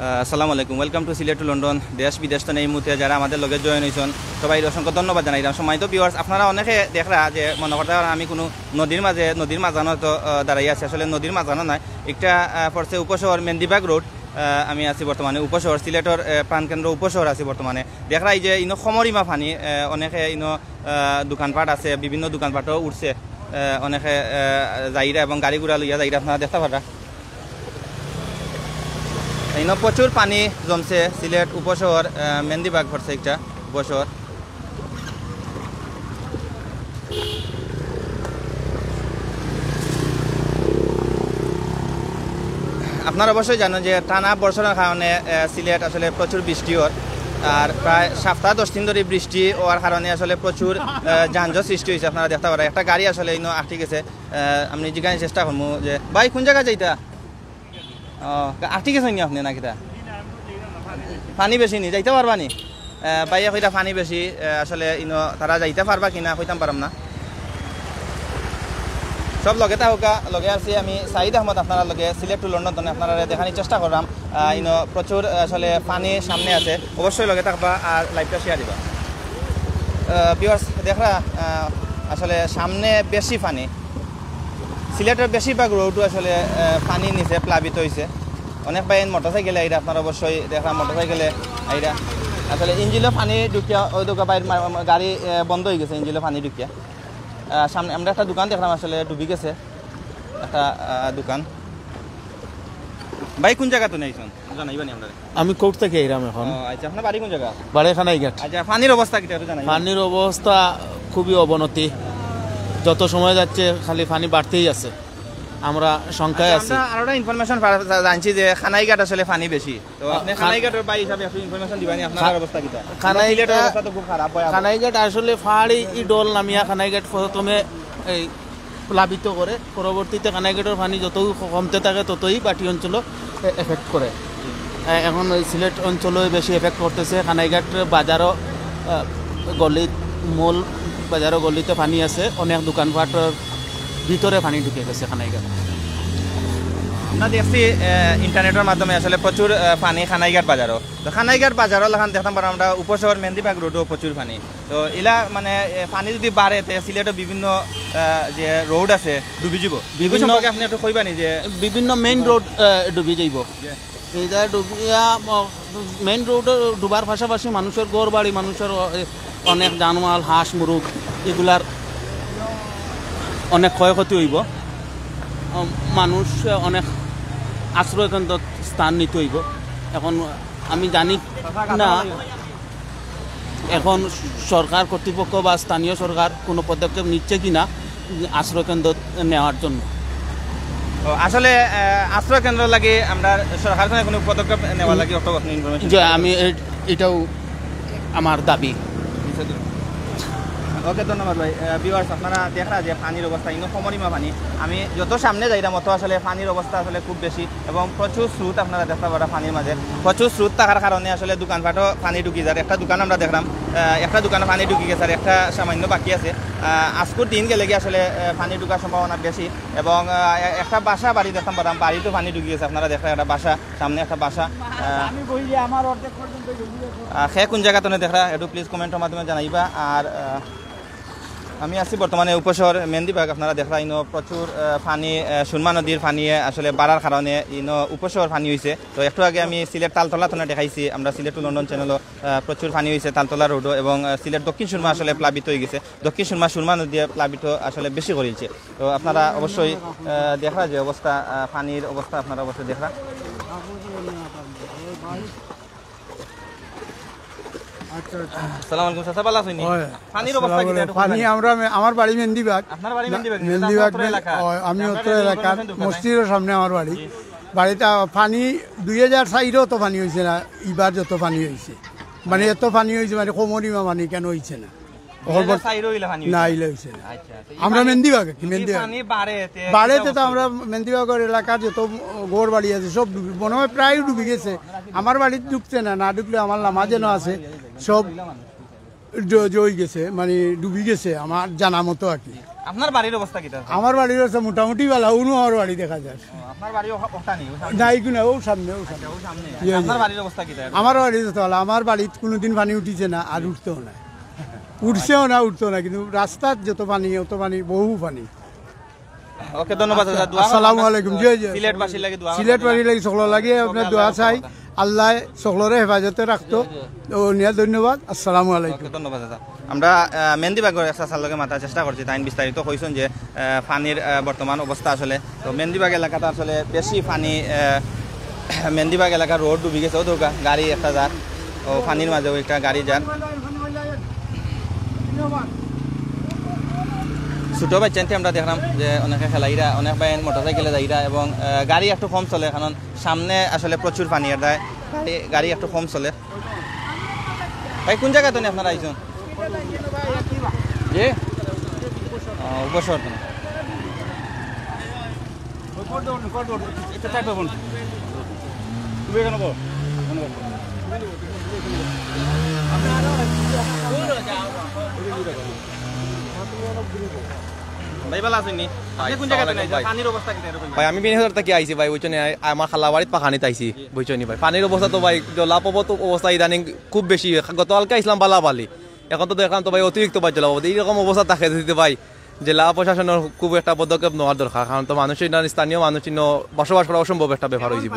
আসসালামু আলাইকুম, welcome to Sylhet to London. দেশ বিদেশ তো এই মুহূর্তে যারা আমাদের লগে জয়েন হয়েছেন সবাই অসংখ্য ধন্যবাদ জানাই। সম্মানিত ভিউয়ার্স, আপনারা অনেকে দেখরা যে মনে করতে আমি কোনো নদীর মাঝানো তো দাঁড়াই আছে। আসলে নদীর মাঝানো নয়, একটা পড়ছে উপশহর মেন্দিবাগ রোড। আমি আছি বর্তমানে উপশহর, সিলেটর প্রাণকেন্দ্র উপশহর আছি বর্তমানে। দেখরা এই যে ইনো সমরিমা ফানি, অনেকে ইনো দোকানপাট আছে, বিভিন্ন দোকানপাটও উঠছে, অনেকে যাইরা এবং গাড়ি ঘোড়া লইয়া যাইরা আপনারা দেখতে পারা। ইনো প্রচুর পানি জমছে সিলেট উপশহর মেন্দিবাগ পড়ছে একটা উপশহর। আপনারা অবশ্যই জানেন যে টানা বর্ষণের কারণে সিলেট আসলে প্রচুর বৃষ্টি হয়, আর প্রায় সপ্তাহ 10 দিন ধরে বৃষ্টি হওয়ার কারণে আসলে প্রচুর যানজট সৃষ্টি হয়েছে। আপনারা দেখতে পারেন একটা গাড়ি আসলে ইনো আটকে গেছে। আমি জিজ্ঞাসা চেষ্টা করবো যে ভাই কোন জায়গায় যাইতা? আটকে গেছেন নি আপনি নাকিটা? পানি বেশি নি যাইতে পারবা নি? বাইয়া কইটা পানি বেশি, আসলে ইনো তারা যাইতে পারবা কিনা কইতাম পারম না। সব লগে থাকা লগে আছি আমি সাইদ আহমদ, আপনারা লগে সিলেট টু লন্ডন তনে আপনারা দেখানোর চেষ্টা করলাম। ইনো প্রচুর আসলে পানি সামনে আছে, অবশ্যই লগে থাকবা আর লাইভটা শেয়ার দিবা। ভিউয়ার্স দেখরা আসলে সামনে বেশি পানি, সিলেটের বেশিরভাগ রোডও আসলে পানি নিচে প্লাবিত হয়েছে। অনেক বাইন মোটরসাইকেলে আইরা, আপনারা অবশ্যই দেখলাম মোটরসাইকেলে আইরা আসলে ইঞ্জিলে পানি ঢুকিয়া ওই দোকান বাইর গাড়ি বন্ধ হয়ে গেছে ইঞ্জিলে পানি ঢুকিয়া। সামনে আমরা একটা দোকান দেখলাম আসলে ডুবি গেছে একটা দোকান। ভাই কোন জায়গা তো নেইছেন জানাইবা নি আমরা? আমি কোর্ট থেকে এরাম এখন। আচ্ছা, আপনার বাড়ি কোন জায়গা? বাড়ি খানাইঘাট। আচ্ছা, পানির অবস্থা কি একটু জানাই? পানির অবস্থা খুবই অবনতি, যত সময় যাচ্ছে খালি পানি বাড়তেই আছে, আমরা সংখ্যায় আছি। আমরা আরো ইনফরমেশন জানছি যে খানাইঘাট আসলে পানি বেশি, তো আপনি খানাইঘাটের বাই হিসাবে আপনি ইনফরমেশন দিবানি আপনার অবস্থা কি? খানাইঘাটের অবস্থা তো খুব খারাপ। খানাইঘাট আসলে পাহাড়ি ডল নামিয়া খানাইঘাট প্রথমে এই প্লাবিত করে, পরবর্তীতে খানাইঘাটের পানি যত কমতে থাকে ততই বাটি অঞ্চল এফেক্ট করে। এখন সিলেট অঞ্চলে বেশি এফেক্ট করতেছে। খানাইঘাট বাজারও গলিত, মূল বাজারও গলিতে পানি আছে, অনেক দোকানপাটের ভিতরে পানি ঢুকে গেছে খানাইঘাট। আমরা দেখছি ইন্টারনেটের মাধ্যমে আসলে প্রচুর পানি খানাইঘাট বাজারও, তো খানাইঘাট বাজারও লাখান দেখতাম পারো আমরা উপশহর মেন্দিবাগ রোডও প্রচুর পানি। তো এলা মানে পানি যদি বাড়ে সিলেটের বিভিন্ন যে রোড আছে ডুবি যাব। বিভিন্ন আপনি একটু কইবানি যে বিভিন্ন মেইন রোড ডুবি যাইব। এইটা ডুবিয়া মেইন রোড ডুবার পাশাপাশি মানুষের গড় বাড়ি, মানুষের অনেক জানমাল, হাঁস মুরগ এগুলার অনেক ক্ষয়ক্ষতি হইব। মানুষ অনেক আশ্রয়কেন্দ্র স্থান নিতে হইব। এখন আমি জানি না এখন সরকার কর্তৃপক্ষ বা স্থানীয় সরকার কোনো পদক্ষেপ নিচ্ছে কিনা আশ্রয়কেন্দ্র নেওয়ার জন্য। আসলে আশ্রয়কেন্দ্র লাগে আমরা সরকার কোনো পদক্ষেপ নেওয়া লাগে ইনফরমেশন যে আমি এটাও আমার দাবি। ওকে, ধন্যবাদ ভাই। ভিউয়ার্স, আপনারা দেখরা যে পানির অবস্থা ইনো সমরিমা পানি। আমি যত সামনে যাইলাম অত আসলে পানির অবস্থা আসলে খুব বেশি এবং প্রচুর স্রোত আপনারা দেখতে পারা পানির মাঝে। প্রচুর স্রোত থাকার কারণে আসলে দোকানপাটও পানি ঢুকি যায়। একটা দোকান আমরা দেখলাম, একটা দোকানে পানি ঢুকি গেছে আর একটা সামান্য বাকি আছে। আজকের দিন গেলে গিয়ে আসলে পানি ঢুকার সম্ভাবনা বেশি এবং একটা বাসা বাড়ি দেখতাম পারলাম, বাড়িতেও পানি ঢুকি গেছে। আপনারা দেখলাম একটা বাসা, সামনে একটা বাসা। সে কোন জায়গা তো দেখরা একটু প্লিজ কমেন্টের মাধ্যমে জানাইবা। আর আমি আছি বর্তমানে উপশহর মেন্দিবাগ। আপনারা দেখরা ইনো প্রচুর পানি, সুরমা নদীর পানি আসলে বাড়ার কারণে ইনো উপশহর পানি হয়েছে। তো একটু আগে আমি সিলেট তালতলা থানা দেখাইছি, আমরা সিলেট টু লন্ডন চ্যানেলও প্রচুর পানি হয়েছে তালতলা রোডও, এবং সিলেট দক্ষিণ সুরমা আসলে প্লাবিত হয়ে গেছে। দক্ষিণ সুরমা নদী প্লাবিত আসলে বেশি করেছে। তো আপনারা অবশ্যই দেখরা যে অবস্থা, পানির অবস্থা আপনারা অবশ্যই দেখরা। আমার বাড়ি মেন্দিবাগ, আমি উত্তর এলাকার মসজিদের সামনে আমার বাড়ি। বাড়িতে পানি 2004 তো পানি হয়েছে না, এবার যত পানি হয়েছে মানে এত পানি হয়েছে মানে কোমরিমা পানি কেন হয়েছে না, আমরা মেন্দিবাগ বাড়েতে তো আমরা মেন্দিবাগের এলাকার যত গড় বাড়ি আছে সব ডুবি, মনে হয় প্রায় ডুবি গেছে। আমার বাড়িতে ঢুকছে না, না ঢুকলে আমার লামা যেন আছে সব জয় গেছে, মানে ডুবি গেছে আমার জানা মতো আর কি। আপনার বাড়ির অবস্থা কিটা আমার বাড়ির হচ্ছে মোটামুটি ভালো উনো আমার বাড়ি দেখা যায় আপনার বাড়ি ওটা নেই নাই কোনো ও সামনে আপনার বাড়ির অবস্থা কিটা আমার বাড়ি তো ভালো আমার বাড়িতে কোনোদিন পানি উঠিছে না আর উঠতেও না উঠছেও না উঠতেও না কিন্তু রাস্তার যত পানি অত পানি বহু পানি ওকে ধন্যবাদ আসসালামু আলাইকুম জি জি সিলেটবাসীর লাগি দোয়া সিলেটবাসীর লাগি সকল লাগে আপনার দোয়া চাই আল্লাহ সকলরে হেফাজতে রাখতো ও নিয়ে ধন্যবাদ আসসালামু আলাইকুম ধন্যবাদ দাদা আমরা মেহেন্দিবাগের চাচার লগে মাথার চেষ্টা করছি তাই বিস্তারিত কইছেন যে পানির বর্তমান অবস্থা আসলে তো মেহেন্দিবাগ এলাকাতে আসলে বেশি পানি মেহেন্দিবাগ এলাকার রোড ডুবি গেছে ও দৌকা গাড়ি একটা যার ও পানির মাঝেও একটা গাড়ি যার ছোটো বাচ্চাতে আমরা দেখলাম যে অনেকে খেলাইরা অনেক ভাই মোটরসাইকেলে যাইরা এবং গাড়ি একটু কম চলে কারণ সামনে আসলে প্রচুর পানি আর দেয় গাড়ি একটু কম চলে ভাই কোন জায়গাতে আপনারা আইছেন জি উপসর ভাই আমি বিনিহাজার থেকে আইছি ভাই বুঝছো আমার খালা বাড়িতে পাখানিতে আইছি বুঝছো ভাই পানির অবস্থা তো ভাই জলাপবত অবস্থা ইদানিং খুব বেশি গতকালকে ইসলাম বালাবালি এখন তো দেখলাম তো ভাই অতিরিক্ত ভাই জলাপবত এইরকম অবস্থা থাকে দিতে ভাই জেলা প্রশাসনের খুব একটা পদক্ষেপ নেওয়ার দরকার কারণ তো মানুষের স্থানীয় মানুষ বসবাস করা অসম্ভব একটা ব্যাপার হয়ে যাব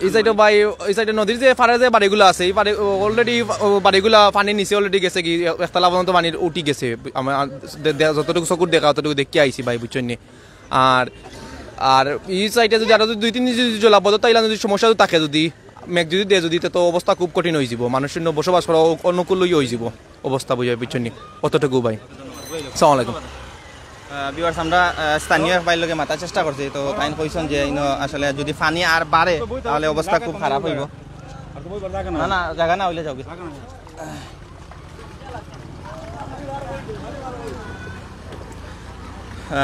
এই সাইডে ভাই এই সাইডে নদীর যে পাড়ে যে বাড়িগুলো আছে এই অলরেডি বাড়িগুলা পানির নিচে অলরেডি গেছে কি একতলা পর্যন্ত পানির উঠি গেছে আমার যতটুকু চকুর দেখা অতটুকু দেখে আইছি ভাই বুঝছেন আর আর এই সাইডে যদি আরো 2-3 দিন যদি জলাবদ্ধতা তাইলে যদি সমস্যা থাকে যদি মেঘ যদি দেয় যদি তো অবস্থা খুব কঠিন হয়ে যাব মানুষের বসবাস করা অনুকূল হয়ে যাব অবস্থা বুঝাই বুঝছেন অতটুকু ভাই আসসালামু আলাইকুম ভিউয়ার্স আমরা স্থানীয় ভাইয়ের লগে মাথার চেষ্টা করছি তো তাই কইছেন যে আসলে যদি পানি আর বাড়ে তাহলে অবস্থা খুব খারাপ হইব না না জায়গা না হইলে যাবে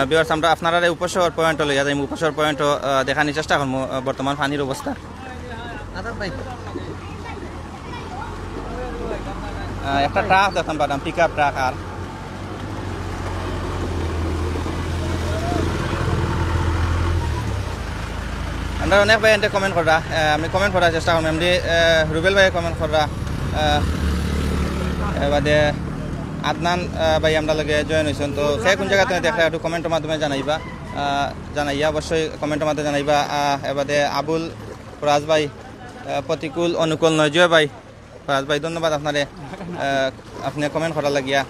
ভিউয়ার্স আমরা আপনারা উপশহর পয়েন্ট লইয়া যাই উপশহর পয়েন্ট দেখানোর চেষ্টা করবো বর্তমান পানির অবস্থা একটা ট্রাক দেখতাম পারতাম পিক আপ ট্রাক আর আমরা অনেক ভাই এনতে কমেন্ট করা আমি কমেন্ট করার চেষ্টা করলাম এমনি রুবেল ভাই কমেন্ট করা বাদে আদনান ভাই আমরা লগে জয়েন হয়েছেন তো সে কোন জায়গাতে দেখলে একটু কমেন্টের মাধ্যমে জানাইয়া অবশ্যই কমেন্টের মাধ্যমে জানাইবা এবারে আবুল ফরাজ ভাই প্রতিকূল অনুকূল নয় জয় ভাই ফরাজ ভাই ধন্যবাদ আপনারে আপনি কমেন্ট করার লাগিয়া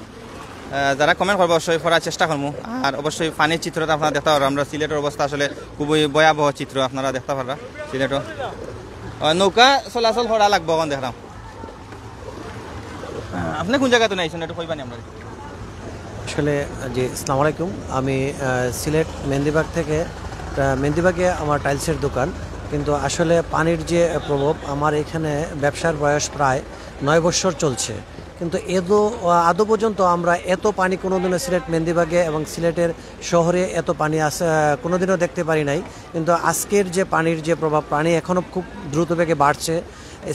যারা কমেন্ট করবো অবশ্যই করার চেষ্টা করবো আর অবশ্যই পানির চিত্রটা আপনারা দেখতে পারবেন আমরা সিলেটের অবস্থা আসলে খুবই ভয়াবহ চিত্র আপনারা দেখতে পারবেন সিলেটও নৌকা চলাচল করা লাগবো এখন দেখলাম আপনি কোন জায়গাতে নাইছেন একটু কইবানি আমরা আসলে জি আসসালামু আলাইকুম আমি সিলেট মেহেন্দিবাগ থেকে মেহেন্দিবাগে আমার টাইলসের দোকান কিন্তু আসলে পানির যে প্রভাব আমার এখানে ব্যবসার বয়স প্রায় 9 বছর চলছে কিন্তু আদৌ পর্যন্ত আমরা এত পানি কোনোদিনও সিলেট মেহেন্দিবাগে এবং সিলেটের শহরে এত পানি কোনোদিনও দেখতে পারি নাই কিন্তু আজকের যে পানির যে প্রভাব পানি এখনও খুব দ্রুত বেগে বাড়ছে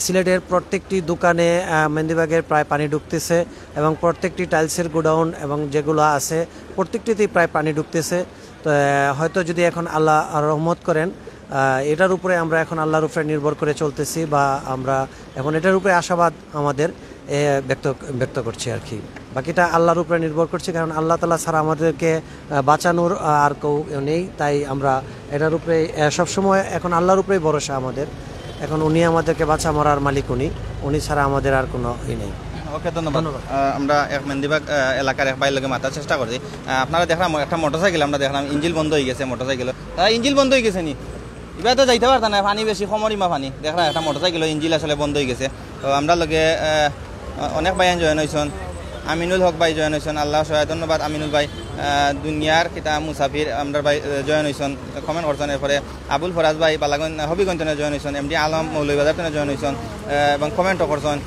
সিলেটের প্রত্যেকটি দোকানে মেহেন্দিবাগের প্রায় পানি ঢুকতেছে এবং প্রত্যেকটি টাইলসের গোডাউন এবং যেগুলো আছে প্রত্যেকটিতেই প্রায় পানি ঢুকতেছে তো হয়তো যদি এখন আল্লাহ রহমত করেন এটার উপরে আমরা এখন আল্লাহর উপরে নির্ভর করে চলতেছি বা আমরা এখন এটার উপরে আশাবাদ আমাদের ব্যক্ত করছি আর কি বাকিটা আল্লাহর উপরে নির্ভর করছি কারণ আল্লাহ তাআলা ছাড়া আমাদেরকে বাঁচানোর আর কেউ নেই তাই আমরা এটার উপরে সবসময় এখন আল্লাহর উপরেই ভরসা আমাদের এখন উনি আমাদেরকে বাঁচা মরার মালিক উনি ছাড়া আমাদের আর কোনো নেই ওকে ধন্যবাদ আমরা এক মেহেন্দিবাগ এলাকার এক ভাইয়ের লগে মাথার চেষ্টা করছি আপনারা দেখলাম একটা মোটরসাইকেল আমরা দেখলাম ইঞ্জিল বন্ধ হয়ে গেছে মোটরসাইকেল ইঞ্জিল বন্ধ হয়ে গেছে নি এবার তো যাইতে পারতাম না পানি বেশি সমরিমা পানি দেখলাম একটা মোটরসাইকেল ইঞ্জিল আসলে বন্ধ হয়ে গেছে তো আমরা লগে অনেক ভাইয়ান জয়েন হয়েছেন আমিনুল হক ভাই জয়েন হয়েছেন আল্লাহ সহায় ধন্যবাদ আমিনুল ভাই দুনিয়ার কিতা মুসাফির আমরা ভাই জয়েন হয়েছেন কমেন্ট করছেন এরপরে আবুল ফরাজ ভাই বালাগঞ্জ হবিগঞ্জনে জয়েন হয়েছেন এমডি আলম মৌলভীবাজার জয়েন হয়েছেন এবং কমেন্টও করছেন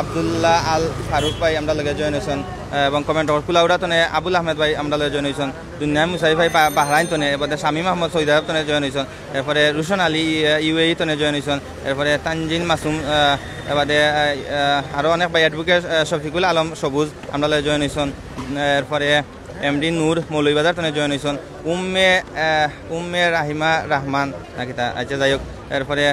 আব্দুল্লাহ আল ফারুক ভাই আমরা লগে জয়েন হয়েছেন এবং কমেন্টর কুলাউড়া তনে আবুল আহমেদ ভাই আমরা লগে জয়েন হয়েছেন দুনিয়া মুসাই ভাই বাহরাইন তনে এবারে শামীম আহমদ সৈদাব তনে জয়েন হয়েছেন এরপরে রুশন আলী ইউএই তনে জয়েন হয়েছেন এরপরে তানজিন মাসুম এবারে আরও অনেক ভাই অ্যাডভোকেট শফিকুল আলম সবুজ আমরা লগে জয়েন হয়েছেন এরপরে এমডি নূর মৌলভীবাজার তনে জয়েন হয়েছেন উম্মে রাহিমা রহমান নাকি তা আচ্ছা যাই হোক এরপরে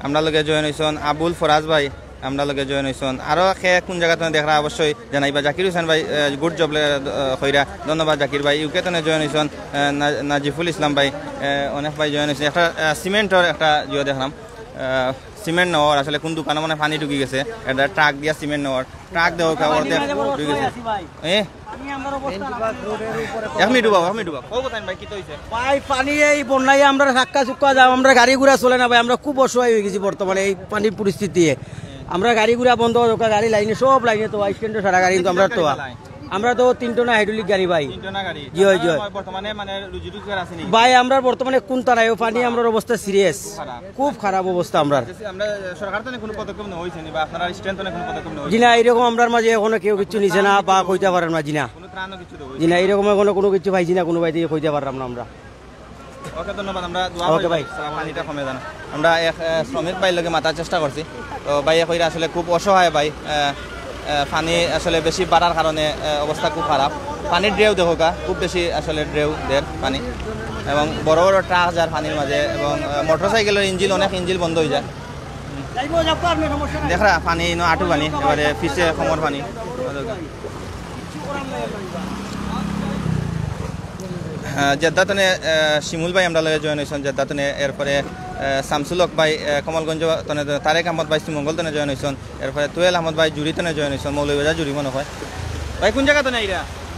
আমরা লগে জয়েন হয়েছেন আবুল ফরাজ ভাই আমরা লগে জয়েন হয়েছেন আরও কোন জায়গা তনে দেখা অবশ্যই জানাইবা জাকির হোসেন ভাই গুড জব কইরা ধন্যবাদ জাকির ভাই ইউকে তনে জয়েন হয়েছেন নাজিফুল ইসলাম ভাই অনেক ভাই জয়েন হয়েছেন একটা সিমেন্টর একটা জিও দেখলাম সিমেন্ট নেওয়ার আসলে কোন দোকানে মানে পানি ঢুকি গেছে একটা ট্রাক দিয়া সিমেন্ট নেওয়ার ট্রাক দেওয়া ঢুকি গেছে পানি এই বন্যায় আমরা ধাক্কা চুক্কা যাও আমরা গাড়ি ঘোড়া চলে না ভাই আমরা খুব অসহায় হয়ে গেছি বর্তমানে এই পানির পরিস্থিতি আমরা গাড়ি ঘোড়া বন্ধ গাড়ি লাইনে সব লাইনে তো স্ট্যান্ডে সারা গাড়ি কিন্তু আমরা তো 3 টনা হাইড্রোলিক গাড়ি ভাই জি জি বর্তমানে মানে রুজি রোজগার আছে নি ভাই আমরা বর্তমানে কোন তারাই পানি আমরার অবস্থা সিরিয়াস খুব খারাপ অবস্থা আমরা সরকার তো কোনো পদক্ষেপ নেওয়া হইছে নি বা আপনারা স্ট্যান্ড তো কোনো পদক্ষেপ নেওয়া জি না এরকম আমরার মাঝে এখনো কেউ কিছু নিছে না বা কইতে পারেন না জি না কোনো ত্রাণও কিছু দেব জি না এরকম কোনো কিছু পাইছি না কোনো ভাই দিয়ে কইতে পারলাম না আমরা ওকে ধন্যবাদ আমরা দোয়া করি ভাই পানিটা কমে জানা আমরা এক শ্রমিক ভাই লগে মাতার চেষ্টা করছি তো ভাই কইরা আসলে খুব অসহায় ভাই পানি আসলে বেশি বাড়ার কারণে অবস্থা খুব খারাপ পানির ড্রেউ দেখো খুব বেশি আসলে ড্রেউ দের পানি এবং বড় বড় ট্রাক যার পানির মাঝে এবং মোটরসাইকেলের ইঞ্জিন অনেক ইঞ্জিন বন্ধ হয়ে যায় দেখা পানি আঁটু পানি এবারে ফিসে কমর পানি জেদ্দাতনে শিমুল ভাই আমরা লগে জয়েন হয়েছেন জেদ্দাতনে এরপরে শামসুল হক ভাই কমলগঞ্জ তনে তারেক আহমদ ভাই শ্রীমঙ্গল তনে জয়েন হয়েছেন এরপরে তোয়েল আহমদ ভাই জুড়ি তনে জয়েন হয়েছেন মৌলভীবাজার জুড়ি মনে হয় ভাই কোন জায়গা তো নেই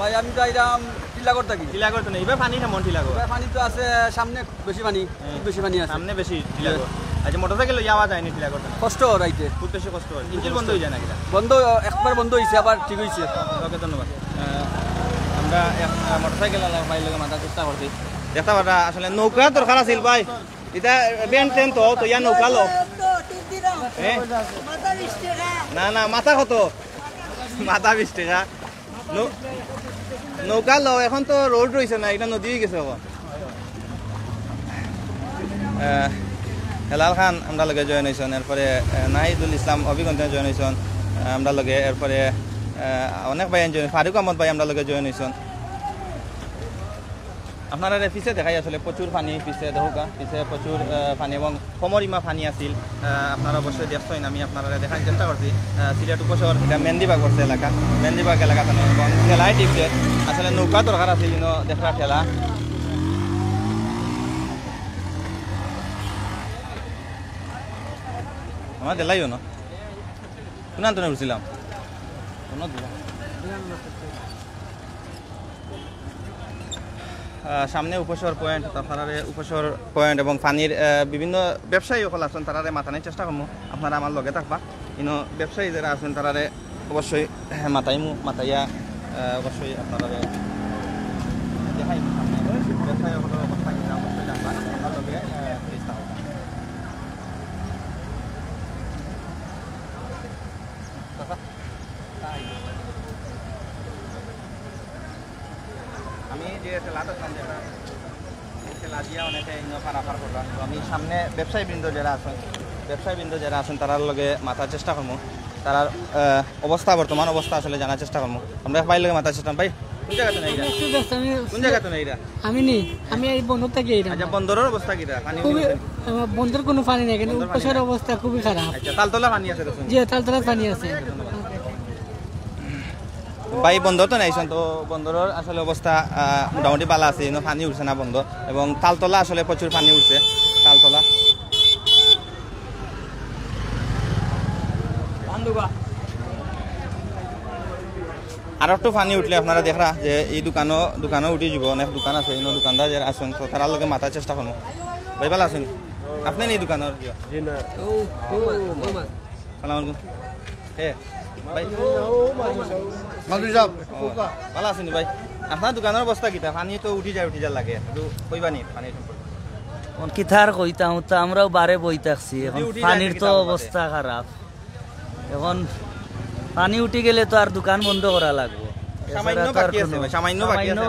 ভাই আমি তো আইরাম টিলাগড় থাকি টিলাগড় তো নেই এবার পানি কেমন টিলাগড় পানি তো আছে সামনে বেশি পানি বেশি পানি আছে সামনে বেশি টিলাগড় আচ্ছা মোটরসাইকেল যাওয়া যায়নি টিলাগড় কষ্ট রাইতে খুব বেশি কষ্ট হয় ইঞ্জিন বন্ধ হয়ে যায় নাকি বন্ধ একবার বন্ধ হয়েছে আবার ঠিক হয়েছে ওকে ধন্যবাদ আমরা মোটরসাইকেল ভাই লোক মাথার চেষ্টা করছি দেখতে পারা আসলে নৌকা দরকার আছিল ভাই এটা বেন ট্রেন তো ইয়া নৌকা লো না না মাথা কত মাথা 20 টাকা নৌকা লো এখন তো রোড রয়েছে না এটা নদী গেছে এখন হেলাল খান আমরা লগে জয়েন হয়েছেন এরপরে নাহিদুল ইসলাম অভিগঞ্জ জয়েন হয়েছেন আমরা লগে এরপরে অনেক ভাই জয়েন ফারুক আহমদ ভাই আমরা লগে জয়েন হয়েছেন আপনারা পিছে দেখাই আসলে প্রচুর পানি পিছে দেখোকা পিছে প্রচুর পানি এবং সমরিমা পানি আছিল আপনারা অবশ্যই দেখছেন আমি আপনারা দেখার চেষ্টা করছি সিলেট উপশহর এটা মেন্দিবাগ করছে এলাকা মেন্দিবাগ এলাকাতে এবং ঠেলায় টিপছে আসলে নৌকা দরকার আছে কিন্তু দেখা ঠেলা আমার দেলাইও না কোন আন্তনে উঠছিলাম সামনে উপশহর পয়েন্ট আপনারা উপশহর পয়েন্ট এবং পানির বিভিন্ন ব্যবসায়ী সকল আছেন তারা মাথানোর চেষ্টা করবো আপনারা আমার লগে থাকবা কিন্তু ব্যবসায়ী যারা আছেন তারা অবশ্যই মাতাইয়া অবশ্যই আপনারা দেখাই ব্যবসায়ী সকলের অবস্থা কিনা অবশ্যই জানবা আমার লগে আমি যে ঠেলাটা ঠেলা দিয়া অনেকে পারাপার করলাম তো আমি সামনে ব্যবসায়ীবৃন্দ যারা আছেন তার লগে মাথার চেষ্টা করবো তার অবস্থা বর্তমান অবস্থা আসলে জানার চেষ্টা করবো আমরা ভাই লগে মাথার চেষ্টা ভাই কোন জায়গাতে নেই আমি এই বন্দর থেকে আচ্ছা বন্দরের অবস্থা কিটা পানি বন্দর কোনো পানি নেই কিন্তু উপশহরের অবস্থা খুবই খারাপ আচ্ছা তালতলা পানি আছে জি তালতলা পানি আছে ভাই বন্দর তো নাইছেন তো বন্দরের আসলে অবস্থা মোটামুটি ভালো আছে পানি উঠছে না বন্ধ এবং তালতলা আসলে প্রচুর পানি উঠছে তালতলা আর একটু পানি উঠলে আপনারা দেখরা যে এই দোকানও উঠে যাব অনেক দোকান আছে এই দোকানদার যারা আছেন তো তার লগে মাথার চেষ্টা করবো ভাই ভালো আছেন আপনি এই দোকানের সালাম আলাইকুম ভাই ভালো আছেন ভাই আপনার দোকানের অবস্থা কিটা পানি তো উঠি যায় লাগে একটু কইবা নি পানি কিথার কইতাম তো আমরাও বারে বই থাকছি এখন পানির তো অবস্থা খারাপ এখন পানি উঠে গেলে তো আর দোকান বন্ধ করা লাগবে সামান্য বাকি আছে ভাই, সামান্য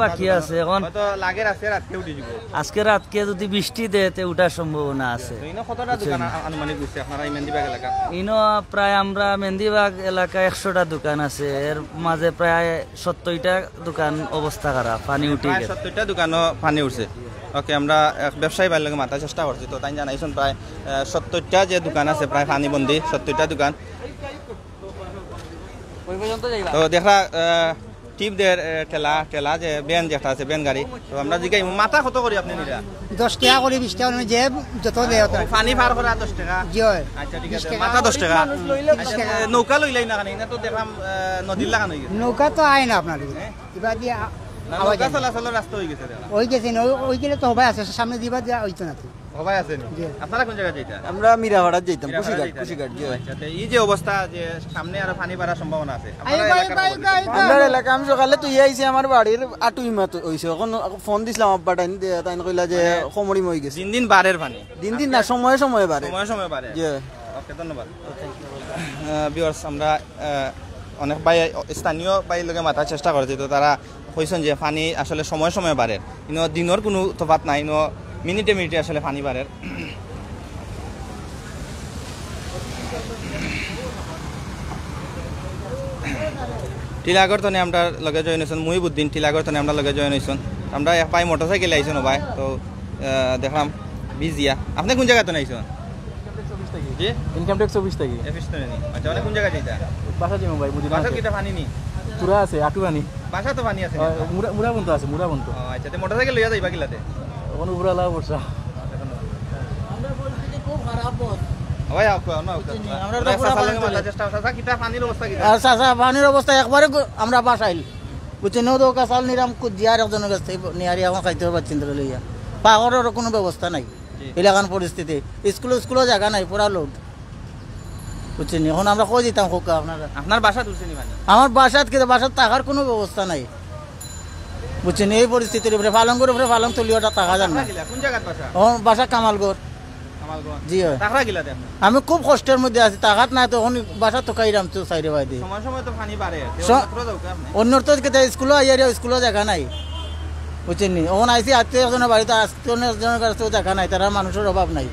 বাকি আছে এখন হয়তো লাগের আছে রাতে উঠে যাব। আজকে রাতকে যদি বৃষ্টি দেয় তে উঠার সম্ভাবনা আছে। ইনো কতটা দোকান আনুমানিক বুঝছে আপনারা এই মেহেন্দিবাগ এলাকা? ইনো প্রায় আমরা মেহেন্দিবাগ এলাকায় 100টা দোকান আছে, এর মাঝে প্রায় 70টা দোকান অবস্থা খারাপ, পানি উঠে প্রায় গেছে। 70টা দোকানও পানি উঠছে। ওকে, আমরা এক ব্যবসায়ী ভাইয়ের লগে মাথার চেষ্টা করছি, তো তাই জানাইছেন প্রায় 70টা যে দোকান আছে প্রায় পানিবন্দি 70টা দোকান। তো দেখা টিপদের ঠেলা যে বেন যেটা আছে বেন গাড়ি, তো আমরা জিগাই মাথা কত করি আপনি নিরা? 10 টাকা করে 20 টাকা যে যত দেয় পানি পার করা 10 টাকা। জি হয়। আচ্ছা ঠিক আছে, মাথা 10 টাকা। আচ্ছা, নৌকা লইলাই না কেন? তো দেখলাম নদীর লাগানো হয়ে গেছে। নৌকা তো আয় না আপনার এবার দিয়ে নৌকা চলাচলের রাস্তা হয়ে গেছে। ওই গেছে ওই গেলে তো হবাই আছে, সামনে দিবা দিয়া হইতো না। সবাই আছে আপনারা কোন জায়গায় যাইতা? আমরা মিরাহাড়াত যাইতাম, কুশিঘাট। আচ্ছা, এই যে অবস্থা যে সামনে আরো পানি বাড়ার সম্ভাবনা আছে আমার এলাকা আমি সকালে তুই আইছি আমার বাড়ির আটুই মাত হইছে, এখন ফোন দিছিলাম আব্বা টাইম তাই কইলা যে খমরি মই গেছে। দিন দিন বাড়ের পানি, দিন না সময়ে বাড়ে, সময় বাড়ে। জি ওকে, ধন্যবাদ। ভিউয়ার্স, আমরা অনেক ভাই স্থানীয় ভাই লগে মাথার চেষ্টা করেছি, তো তারা কইছেন যে পানি আসলে সময় বাড়ে, ইনো দিনের কোনো তফাৎ নাই, ইনো মিনিটে আসলে পানি বাড়ে। টিলাগড় তনে আমরা লগে জয়েন হয়েছেন মুহিবুদ্দিন, টিলাগড় তনে আমরা লগে জয়েন হয়েছেন। আমরা এক পাই মোটরসাইকেল আইছেন ভাই, তো দেখলাম বিজিয়া। আপনি কোন জায়গায় তনে আইছেন? জি, ইনকাম ট্যাক্স অফিস থেকে। অফিস তনে নি। আচ্ছা, অনেক কোন জায়গায় যাইতা? বাসা যাবো ভাই, বুঝি বাসা কিটা পানি নি? পুরা আছে, আটু পানি। বাসা তো পানি আছে, মুড়া বন্ধ আছে, মুড়া বন্ধ। আচ্ছা, তো মোটরসাইকেল লইয়া যাইবা কিলাতে? ওখানে উপরা লাভ বর্ষা। পানির অবস্থা একবারে আমরা বাসাইল বুঝছি, নৌকা চাল নিরাম কুজিয়ার একজনের কাছ থেকে নিয়ারি এখন খাইতে পারছেন লইয়া। পাহাড়ের কোনো ব্যবস্থা নাই, এলাকান পরিস্থিতি, স্কুলও জায়গা নাই, পুরা লোড বুঝছেন। এখন আমরা কই দিতাম খোকা আপনারা? আপনার বাসা তুলছে নি মানে? আমার বাসাত থাকার কোনো ব্যবস্থা নাই বুঝছেন। এই পরিস্থিতির উপরে পালঙ্গের উপরে পালং তুলিওটা থাকা যান না। কোন জায়গায় বাসা? বাসা কামালগড়। জি হয়। আমি খুব কষ্টের মধ্যে আছি, টাকাত নাই, তো বাসা তো কাইরাম তো সাইডে বাই দিয়ে অন্যর তো স্কুলও আইয়ার স্কুলও জায়গা নাই বুঝছেন নি। ওখানে আইসি আত্মীয় একজনের বাড়িতে, আত্মীয়জনের কাছেও জায়গা নাই, তারা মানুষের অভাব নাই।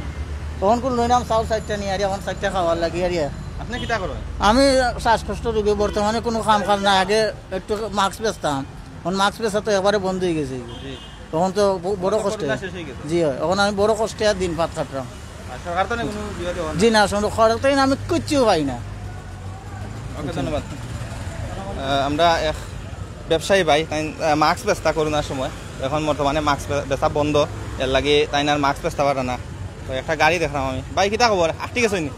তখন কোন লইলাম চাউল 4টা নিয়ে এখন 4টা খাওয়ার লাগে আর আপনি কিটা করেন? আমি শ্বাসকষ্ট রোগী, বর্তমানে কোনো কাজ নাই। আগে একটু মাস্ক বেচতাম, এখন মাস্ক বেচা তো একবারে বন্ধ হয়ে গেছে, তখন তো বড় কষ্টে। জি হয়, এখন আমি বড় কষ্টে আর দিন পাত কাটলাম। জি না, খরচ আমি কিচ্ছু পাই না। ধন্যবাদ। আমরা এক ব্যবসায়ী ভাই, তাই মাস্ক বেচতা করোনার সময়, এখন বর্তমানে মাস্ক বেচা বন্ধ, এর লাগে তাই না মাস্ক বেচতে পারে না। তো একটা গাড়ি দেখলাম আমি, ভাই কিতা খবর? আটটি গেছেন নি?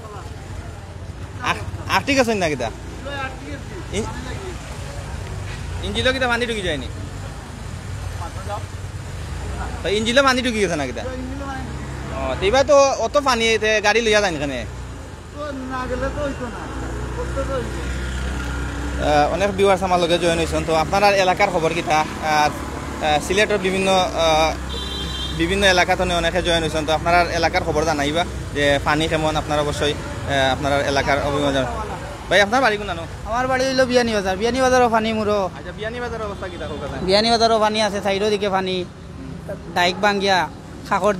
আটটি গেছেন না কিতা? ইঞ্জিনও কিতা পানি ঢুকি যায়নি? ইঞ্জিনও পানি ঢুকি গেছে না কিতা? এইবার তো অত পানি গাড়ি লইয়া যায় এখানে। অনেক ভিউয়ার্স আমার লগে জয়েন হয়েছেন, তো আপনার এলাকার খবর কিতা? আর সিলেটের বিভিন্ন এলাকাতে অনেকে জয়েন হয়েছেন, তো আপনার এলাকার খবর জানাইবা যে পানি কেমন, আপনার অবশ্যই আপনার এলাকার অভিযোগ। ভাই আপনার বাড়ি কোন? আমার বাড়ি হইল বিয়ানি বাজারও পানি মুরো। আচ্ছা, বিয়ানি বাজারের অবস্থা কিতা? বিয়ানি বাজারও পানি আছে, সাইডের দিকে পানি, ডাইক ভাঙ্গিয়া খাখর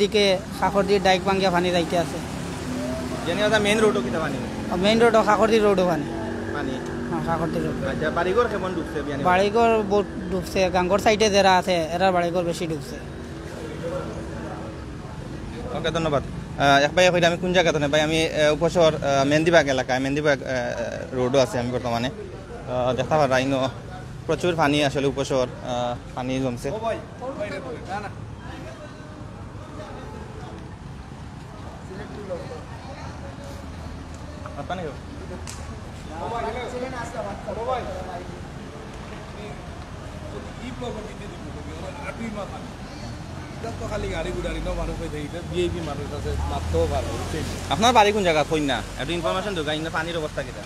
দিয়ে ডাইক ভাঙ্গিয়া পানি যাইতে আছে। বিয়ানি বাজার মেইন রোডও কিতা পানি? মেইন রোডও খাখরদি রোডও পানি। হ্যাঁ, খাখরদি রোড। আচ্ছা, বাড়িঘর কেমন ডুবছে? বাড়িঘর বহুত ডুবছে, গাঙ্গর সাইডে যারা আছে এরা বাড়িঘর বেশি ডুবছে। ওকে, ধন্যবাদ। এক ভাই কইলে আমি কোন জায়গাতে ভাই? আমি উপশহর মেহেন্দিবাগ এলাকায়, মেহেন্দিবাগ রোডও আছে আমি বর্তমানে। দেখা পারা ইনো প্রচুর পানি, আসলে উপশহর পানি জমছে। আপনার বাড়ি কোন জায়গা? কইনা একটু ইনফরমেশন দোকা, পানির অবস্থা কিটা?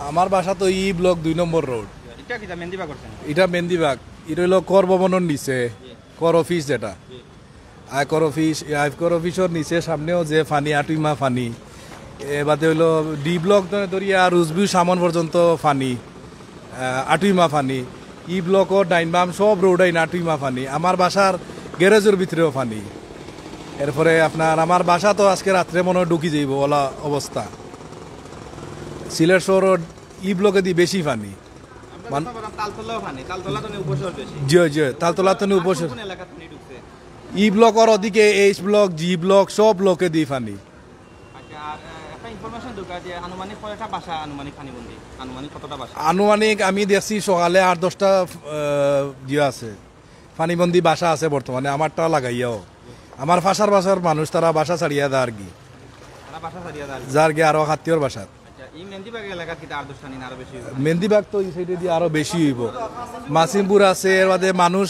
আমার বাসা তো ই ব্লক 2 নম্বর রোড। এটা কিটা মেহেন্দিবাগ করছেন? এটা মেহেন্দিবাগ। এটা হলো কর ভবনের নিচে, কর অফিস যেটা আয়কর অফিসের নিচে সামনেও যে পানি, আটুইমা পানি। এবারে হইলো ডি ব্লক ধরিয়া রুজবিউ সামন পর্যন্ত পানি। আটুইমা পানি, ই ব্লকর ডাইনবাম সব রোড আইন আটুইমা পানি, আমার বাসার গ্যারেজের ভিতরেও পানি। এরপরে আপনার আমার বাসা তো আজকে রাত্রে মনে হয় ঢুকি যাইব ওলা অবস্থা। সিলেট শহর ই ব্লকে দিয়ে বেশি পানি, তালতলা তো উপসর ই ব্লকর ওদিকে এইচ ব্লক, জি ব্লক সব ব্লকে দিয়ে পানি। আনুমানিক আমি দেখছি সকালে 8-10টা আছে পানিবন্দি বাসা আছে বর্তমানে, আমারটা লাগাইয়াও। আমার ফাঁসার বাসার মানুষ তারা বাসা ছাড়িয়া দেয় আর কি, যার গিয়ে আরো আত্মীয়র বাসা। মেহেন্দিবাগ তো এই সাইডে দিয়ে আরো বেশি হইব। মাসিমপুর আছে, এর বাদে মানুষ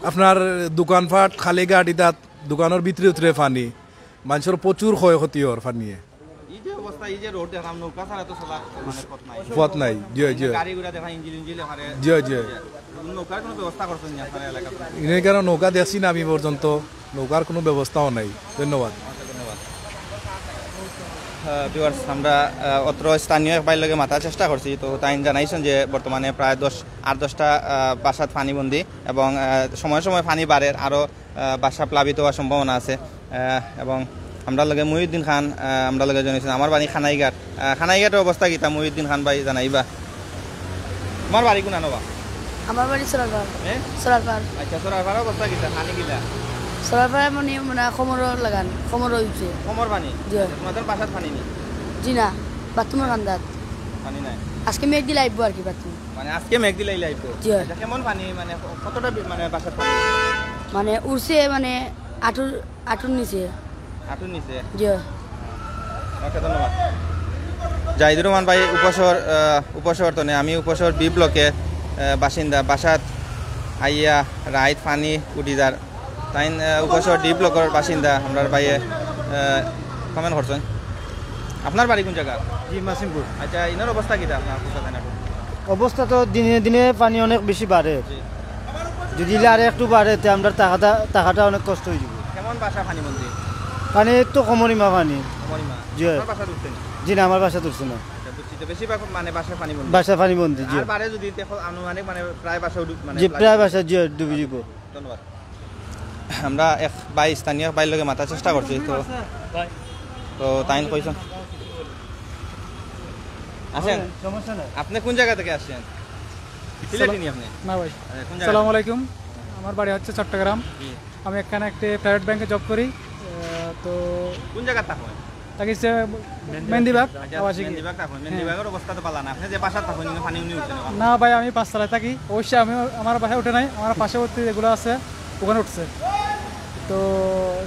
আপনার দোকানপাট খালি গাড়ি, তাত দোকানের ভিতরে উতরে পানি, মানুষের প্রচুর ক্ষয়ক্ষতি হওয়ার পানিয়ে। পথ নাই, জয় জয় জয় জয়। এই কারণে নৌকা দেখছি না আমি পর্যন্ত, নৌকার কোনো ব্যবস্থাও নাই। ধন্যবাদ। আমরা অত্র স্থানীয় এক বাইর লগে মাথার চেষ্টা করছি, তো তাই জানাইছেন যে বর্তমানে প্রায় 8-10টা বাসাত পানিবন্দি এবং সময় সময় পানি বাড়ে, আরও বাসা প্লাবিত হওয়ার সম্ভাবনা আছে। এবং আমরা লগে মহিউদ্দিন খান আমরা লগে জানাইছেন, আমার বাড়ি খানাইঘাট। খানাইঘাটের অবস্থা কিতা মহিউদ্দিন খান ভাই জানাইবা? আমার বাড়ি কোন আনবা? আমার বাড়ি সরারপাড়। সরারপাড়। আচ্ছা, সরারপাড়ের অবস্থা কিতা? পানি কিলা? সরারপাড়ে মানে খমর লাগান, খমর হইছে। খমর পানি? জি। তোমাদের বাসাত পানি নেই? জি না, বাথরুমের কান্দাত পানি নাই। আজকে মেঘ দিলে আইবো আর কি বাথরুম। মানে আজকে মেঘ দিলে আইবো? জি। আচ্ছা, কেমন পানি মানে কতটা মানে বাসাত পানি? মানে উড়ছে মানে আটুর নিচে। আটুর নিচে? জি। ওকে, ধন্যবাদ। জাহিদুর রহমান ভাই উপশহর তো আমি উপশহর বি ব্লকে বাসিন্দা। বাসাত আইয়া রাইত পানি উঠি যার, তাই উপশহর ডি ব্লকের বাসিন্দা। আমরা ভাইয়ে কমেন্ট করছেন। আপনার বাড়ি কোন জায়গা? জি, মাসিমপুর। আচ্ছা, ইনার অবস্থা কিটা আপনার? অবস্থা তো দিনে দিনে পানি অনেক বেশি বাড়ে, যদি আর একটু বাড়ে তে আমরা টাকাটা অনেক কষ্ট হয়ে যাব। কেমন বাসা পানি বন্দি? পানি তো কমরিমা পানি। জি। বাসা ঢুকছে না? জি না, আমার বাসা তুলছে না। বেশিরভাগ মানে বাসা পানি বন্দি। বাসা পানি বন্দি। জি। আর বাড়ে যদি আনুমানিক মানে প্রায় বাসা মানে জি, প্রায় বাসা জি ডুবে যাব। ধন্যবাদ। আমরা এক ভাই স্থানীয় ভাইয়ের লগে মাথার চেষ্টা করছি, তো তাই কইছেন। আসেন, আপনি কোন জায়গা থেকে আসছেন? সিলেটি আপনি? না ভাই। আসসালামু আলাইকুম, আমার বাড়ি হচ্ছে চট্টগ্রাম। আমি এখানে একটা প্রাইভেট ব্যাংকে জব করি। তো কোন জায়গা থাকেন? থাকিছে মেহেন্দিবাগ। মেহেন্দিবাগের অবস্থা তো ভালো না। আপনি যে বাসা থাকেন পানি উঠছে না? না ভাই, আমি 5 তলায় থাকি। অবশ্যই আমি আমার বাসায় উঠে নাই, আমার পাশেবর্তী যেগুলো আছে ওখানে উঠছে। তো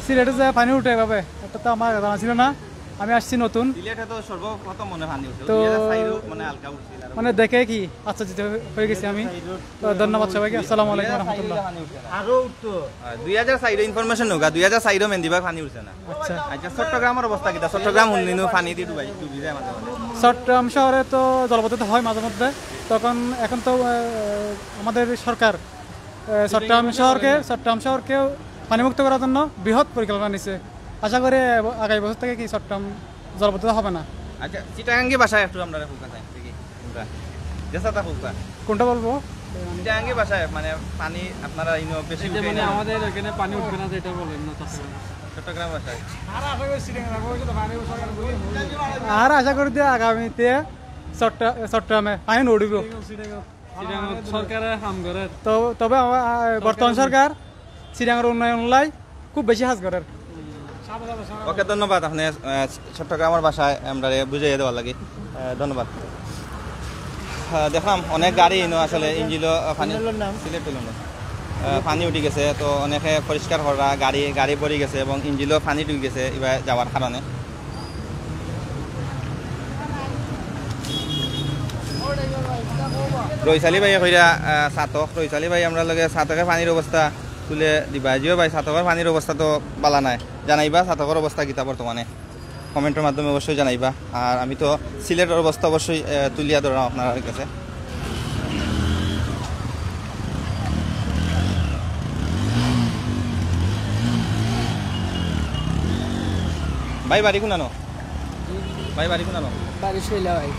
সিলেটে যে পানি উঠে এভাবে এটা তো আমার জানা ছিল না, আমি আসছি নতুন। তো মানে দেখে কি আশ্চর্যিত হয়ে গেছি আমি। তো ধন্যবাদ সবাইকে। আসসালামু আলাইকুম রহমতুল্লাহ। আরো উঠতো 2004 ইনফরমেশন হোক, 2004 মেহেন্দিবাগ পানি উঠছে না। আচ্ছা আচ্ছা, চট্টগ্রামের অবস্থা কিটা? চট্টগ্রাম উন্নয়ন পানি দিয়ে ডুবি যায় মাঝে মাঝে। চট্টগ্রাম শহরে তো জলপথিত হয় মাঝে মধ্যে, তখন এখন তো আমাদের সরকার চট্টগ্রাম শহরকে পানিমুক্ত করার জন্য বৃহৎ পরিকল্পনা নিচ্ছে। আশা করি আগামী বছর থেকে কি চট্টগ্রাম জলপথিত হবে না। আচ্ছা, চিটাগাঙ্গি বাসায় একটু আমরা কোনটা বলবো? চিটাগাঙ্গি বাসায় মানে পানি আপনারা বেশি মানে আমাদের এখানে পানি উঠবে না, যেটা বলেন না চট্টগ্রাম বাসায়। আর আশা করি যে আগামীতে চট্টগ্রামে পানি উঠব সরকারের কাম করে। তো তবে বর্তমান সরকার চিটাগাঙ্গের উন্নয়ন লাই খুব বেশি হাজ করে। ওকে, ধন্যবাদ। আপনি চট্টগ্রামের বাসায় আমরা বুঝাইয়া দেওয়ার লাগে ধন্যবাদ। দেখলাম অনেক গাড়ি আসলে ইঞ্জিল পানি উঠে গেছে, তো অনেকে পরিষ্কার করা গাড়ি পড়ে গেছে এবং ইঞ্জিলও পানি ঢুকে গেছে এবার যাওয়ার কারণে। রইসালি ভাই কইরা সাতক, রইসালি ভাই আমরা লগে সাতকের পানির অবস্থা তুলে দিবা। জিও ভাই, সাতকের পানির অবস্থা তো বালা নাই, জানাইবা সাতকের অবস্থা কিতা বর্তমানে কমেন্টের মাধ্যমে অবশ্যই জানাইবা। আর আমি তো সিলেটের অবস্থা অবশ্যই তুলিয়া ধরাম আপনার কাছে। ভাই বাড়ি কোনানো? ভাই বাড়ি কোনানো? বাড়ি শৈলা ভাই।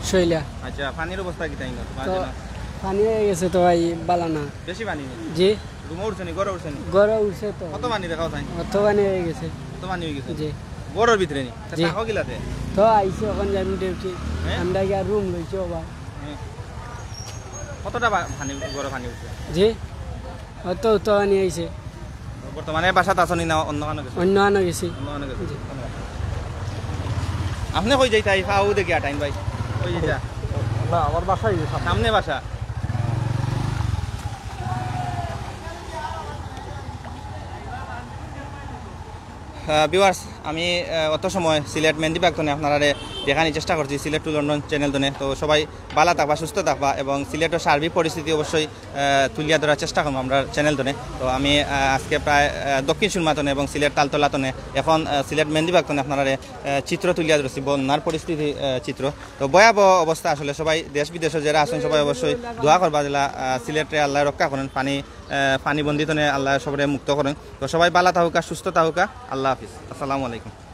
শৈলা। আচ্ছা, পানির অবস্থা কিতা? পানি হয়ে গেছে তো ভাই বালানা বেশি পানি জি রুমে উঠছে নি গড়ে উঠছে নি গড়ে উঠছে তো কত পানি দেখাও তাই অত পানি হয়ে গেছে কত পানি হয়ে গেছে জি গড়ের ভিতরে নি জি। থাকো গিলাতে তো আইসি ওখান যাবি ডিউটি আমরা গিয়ে রুম লইছি বা কতটা পানি গড়ে পানি উঠছে জি অত তো পানি আইছে বর্তমানে বাসাত আসনি না অন্য কানো গেছে অন্য আনো গেছি অন্য কানো গেছে আপনি কই যাইতা এই ফাউ দেখি আটাইন ভাই কই যাইতা না আমার বাসায় সামনে বাসা ভিউয়ার্স আমি অত সময় সিলেট মেহেন্দিবাগ তনে আপনারা দেখানোর চেষ্টা করছি সিলেট টু লন্ডন চ্যানেল তনে তো সবাই ভালো থাকবা সুস্থ থাকবা এবং সিলেটের সার্বিক পরিস্থিতি অবশ্যই তুলিয়া ধরার চেষ্টা করবো আমরা চ্যানেল তনে তো আমি আজকে প্রায় দক্ষিণ সুরমা তনে এবং সিলেট তালতলা তনে এখন সিলেট মেহেন্দিবাগ তনে আপনারা চিত্র তুলিয়া ধরছি বন্যার পরিস্থিতি চিত্র তো ভয়াবহ অবস্থা আসলে সবাই দেশ বিদেশে যারা আছেন সবাই অবশ্যই দোয়া করবা যেটা সিলেটে আল্লাহ রক্ষা করেন পানি বন্দিতনে আল্লাহ সবাই মুক্ত করেন তো সবাই ভালো থাকুকা সুস্থ থাকুকা আল্লাহ হাফিজ আসসালামু আলাইকুম